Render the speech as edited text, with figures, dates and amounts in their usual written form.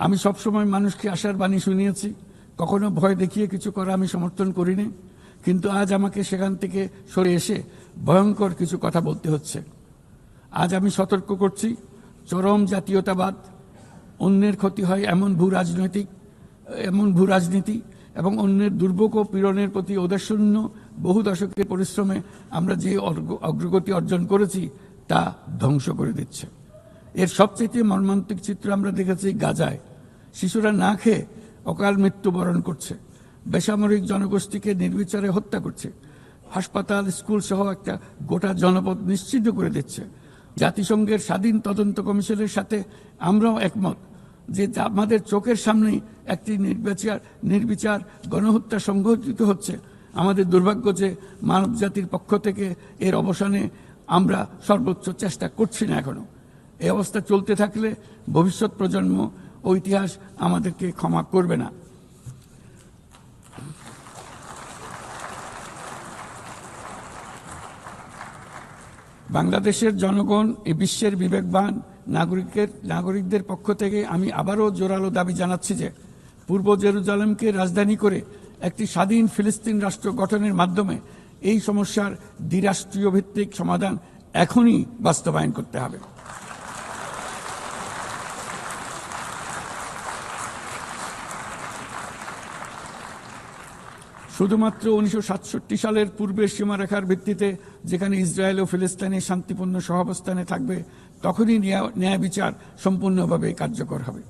আমি সবসময় মানুষকে আশার বাণী শুনিয়েছি, কখনো ভয় দেখিয়ে কিছু করা আমি সমর্থন করিনি, কিন্তু আজ আমাকে সেখান থেকে সরে এসে ভয়ঙ্কর কিছু কথা বলতে হচ্ছে। আজ আমি সতর্ক করছি, চরম জাতীয়তাবাদ, অন্যের ক্ষতি হয় এমন ভূ রাজনীতি এবং অন্যের দুর্ভোগ ও পীড়নের প্রতি ঔদাসীন্য বহু দশকের পরিশ্রমে আমরা যে অগ্রগতি অর্জন করেছি তা ধ্বংস করে দিচ্ছে। এর সবচেয়ে মর্মান্তিক চিত্র আমরা দেখেছি গাজায়। শিশুরা না খেয়ে অকাল মৃত্যুবরণ করছে, বেসামরিক জনগোষ্ঠীকে নির্বিচারে হত্যা করছে, হাসপাতাল, স্কুল সহ একটা গোটা জনপদ নিশ্চিহ্ন করে দিচ্ছে। জাতিসংঘের স্বাধীন তদন্ত কমিশনের সাথে আমরাও একমত যে আমাদের চোখের সামনেই একটি নির্বিচার গণহত্যা সংঘটিত হচ্ছে। আমাদের দুর্ভাগ্য যে মানব জাতির পক্ষ থেকে এর অবসানে আমরা সর্বোচ্চ চেষ্টা করছি না এখনো। এই অবস্থা চলতে থাকলে ভবিষ্যৎ প্রজন্ম ও ইতিহাস আমাদেরকে ক্ষমা করবে না। বাংলাদেশের জনগণ, এই বিশ্বের বিবেকবান নাগরিকদের পক্ষ থেকে আমি আবারও জোরালো দাবি জানাচ্ছি যে পূর্ব জেরুজালেমকে রাজধানী করে একটি স্বাধীন ফিলিস্তিন রাষ্ট্র গঠনের মাধ্যমে এই সমস্যার দ্বিরাষ্ট্রীয় ভিত্তিক সমাধান এখনই বাস্তবায়ন করতে হবে। শুধুমাত্র 1967 সালের পূর্বের সীমারেখার ভিত্তিতে, যেখানে ইসরায়েল ও ফিলিস্তিনের শান্তিপূর্ণ সহাবস্থানে থাকবে, তখনই ন্যায় বিচার সম্পূর্ণভাবে কার্যকর হবে।